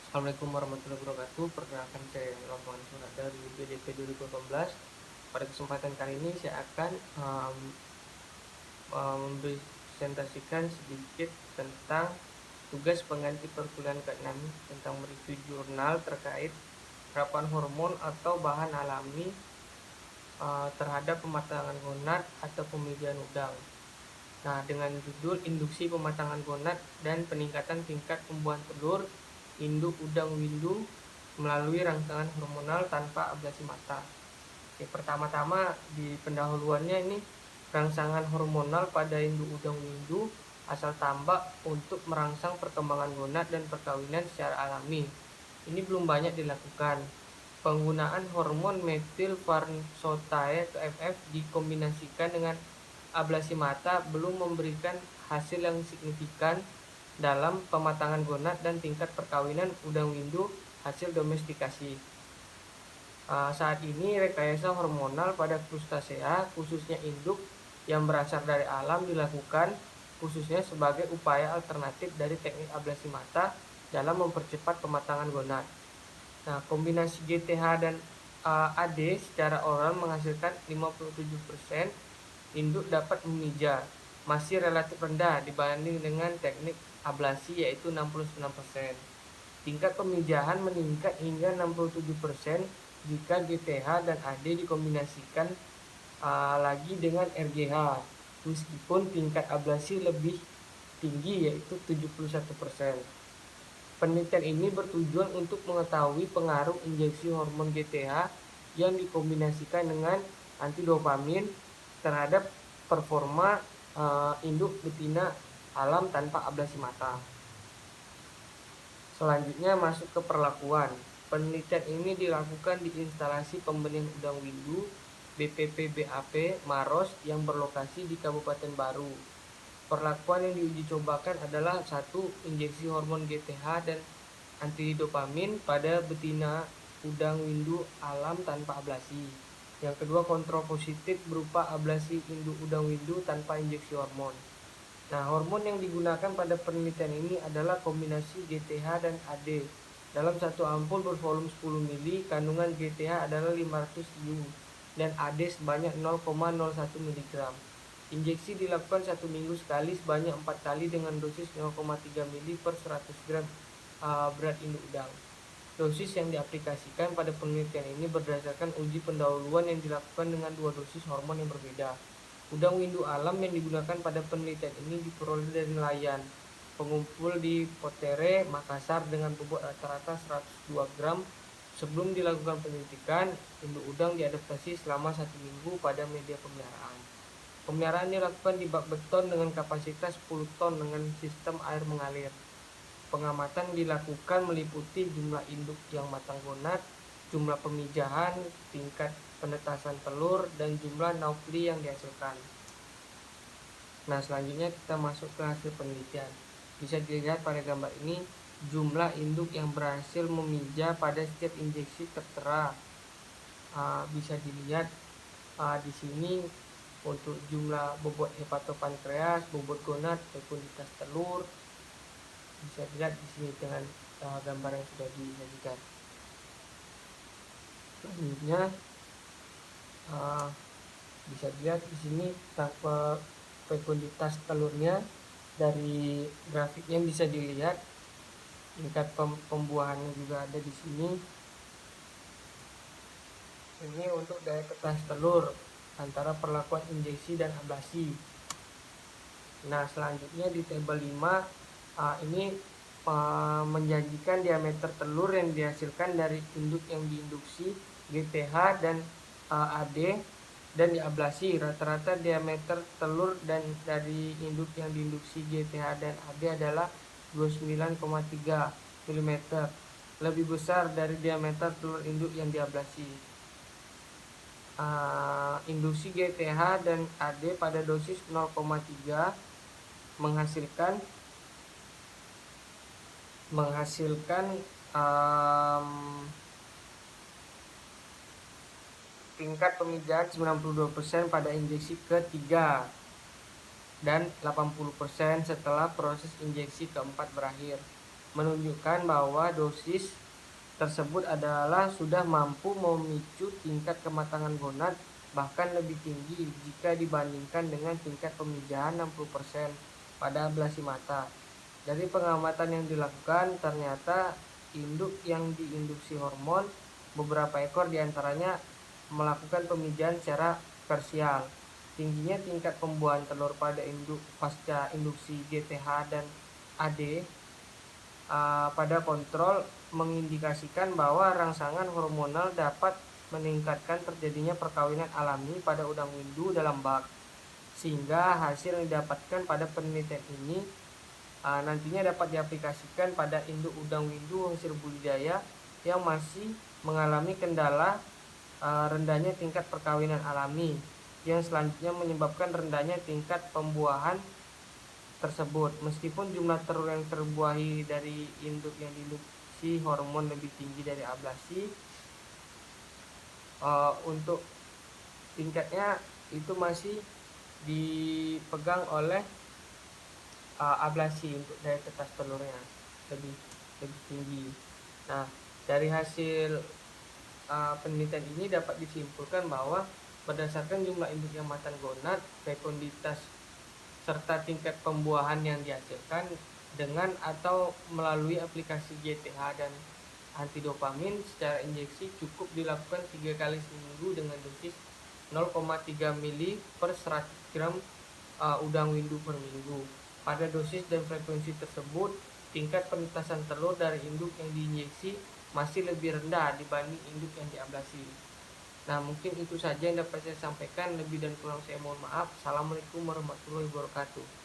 Assalamualaikum warahmatullahi wabarakatuh. Perkenalkan saya Rombongan Surat dari BDP 2018. Pada kesempatan kali ini saya akan mempresentasikan sedikit tentang tugas pengganti perkuliahan ke-6 tentang mereview jurnal terkait terapan hormon atau bahan alami terhadap pematangan gonad atau pemijahan udang. Nah, dengan judul Induksi Pematangan Gonad dan Peningkatan Tingkat Pembuahan Telur Induk Udang Windu melalui rangsangan hormonal tanpa ablasi mata. Oke, pertama-tama di pendahuluannya ini rangsangan hormonal pada induk udang windu asal tambak untuk merangsang perkembangan gonad dan perkawinan secara alami. Ini belum banyak dilakukan. Penggunaan hormon metil vansotase FF dikombinasikan dengan ablasi mata belum memberikan hasil yang signifikan dalam pematangan gonad dan tingkat perkawinan udang windu hasil domestikasi. Saat ini rekayasa hormonal pada krustasea, khususnya induk yang berasal dari alam, dilakukan khususnya sebagai upaya alternatif dari teknik ablasi mata dalam mempercepat pematangan gonad. Nah, kombinasi GTH dan AD secara oral menghasilkan 57% induk dapat memija, masih relatif rendah dibanding dengan teknik ablasi yaitu 69%. Tingkat pemijahan meningkat hingga 67% jika GTH dan AD dikombinasikan lagi dengan RGH, meskipun tingkat ablasi lebih tinggi yaitu 71%. Penelitian ini bertujuan untuk mengetahui pengaruh injeksi hormon GTH yang dikombinasikan dengan antidopamin terhadap performa induk betina alam tanpa ablasi mata. Selanjutnya masuk ke perlakuan. Penelitian ini dilakukan di instalasi pembenihan udang windu BPP-BAP Maros yang berlokasi di Kabupaten Baru. Perlakuan yang diuji cobakan adalah 1. Injeksi hormon GTH dan antidopamin pada betina udang windu alam tanpa ablasi. Yang kedua, kontrol positif berupa ablasi induk udang windu tanpa injeksi hormon. Nah, hormon yang digunakan pada penelitian ini adalah kombinasi GTH dan AD. Dalam satu ampul bervolume 10 ml, kandungan GTH adalah 500 IU dan AD sebanyak 0,01 mg. Injeksi dilakukan 1 minggu sekali sebanyak 4 kali dengan dosis 0,3 ml per 100 gram berat induk udang. Dosis yang diaplikasikan pada penelitian ini berdasarkan uji pendahuluan yang dilakukan dengan 2 dosis hormon yang berbeda. Udang windu alam yang digunakan pada penelitian ini diperoleh dari nelayan pengumpul di Potere, Makassar dengan bobot rata-rata 102 gram. Sebelum dilakukan penyuntikan, induk udang diadaptasi selama 1 minggu pada media pemeliharaan. Pemeliharaan dilakukan di bak beton dengan kapasitas 10 ton dengan sistem air mengalir. Pengamatan dilakukan meliputi jumlah induk yang matang gonad, jumlah pemijahan, tingkat penetasan telur, dan jumlah naukli yang dihasilkan. Nah, selanjutnya kita masuk ke hasil penelitian. Bisa dilihat pada gambar ini, jumlah induk yang berhasil memija pada setiap injeksi tertera. Bisa dilihat di sini untuk jumlah bobot hepatopankreas, bobot gonad, fekunditas telur. Bisa dilihat di sini dengan gambar yang sudah disajikan. Selanjutnya bisa dilihat di sini fekunditas telurnya. Dari grafiknya bisa dilihat tingkat pembuahannya juga ada di sini. Ini untuk daya ketas telur antara perlakuan injeksi dan ablasi. Nah, selanjutnya di tabel 5 ini menjanjikan diameter telur yang dihasilkan dari induk yang diinduksi GTH dan AD dan diablasi. Rata-rata diameter telur dan dari induk yang diinduksi GTH dan AD adalah 29,3 mm, lebih besar dari diameter telur induk yang diablasi. Induksi GTH dan AD pada dosis 0,3 menghasilkan tingkat pemijahan 92% pada injeksi ketiga dan 80% setelah proses injeksi keempat berakhir. menunjukkan bahwa dosis tersebut adalah sudah mampu memicu tingkat kematangan gonad bahkan lebih tinggi jika dibandingkan dengan tingkat pemijahan 60% pada ablasi mata. Dari pengamatan yang dilakukan, ternyata induk yang diinduksi hormon, beberapa ekor diantaranya melakukan pemijahan secara parsial. Tingginya tingkat pembuahan telur pada induk pasca induksi GTH dan AD pada kontrol mengindikasikan bahwa rangsangan hormonal dapat meningkatkan terjadinya perkawinan alami pada udang windu dalam bak, sehingga hasil yang didapatkan pada penelitian ini nantinya dapat diaplikasikan pada induk udang windu hasil budidaya yang masih mengalami kendala rendahnya tingkat perkawinan alami, yang selanjutnya menyebabkan rendahnya tingkat pembuahan tersebut. Meskipun jumlah telur yang terbuahi dari induk yang diinduksi hormon lebih tinggi dari ablasi, untuk tingkatnya itu masih dipegang oleh ablasi untuk daya tetas telurnya lebih tinggi. Nah, dari hasil penelitian ini dapat disimpulkan bahwa berdasarkan jumlah induk yang matang gonad, fekunditas serta tingkat pembuahan yang dihasilkan dengan atau melalui aplikasi GTH dan antidopamin secara injeksi cukup dilakukan 3 kali seminggu dengan dosis 0,3 mili per 100 gram udang windu per minggu. Pada dosis dan frekuensi tersebut, tingkat penetasan telur dari induk yang diinjeksi masih lebih rendah dibanding induk yang diablasi. Nah, mungkin itu saja yang dapat saya sampaikan. Lebih dan kurang saya mohon maaf. Assalamualaikum warahmatullahi wabarakatuh.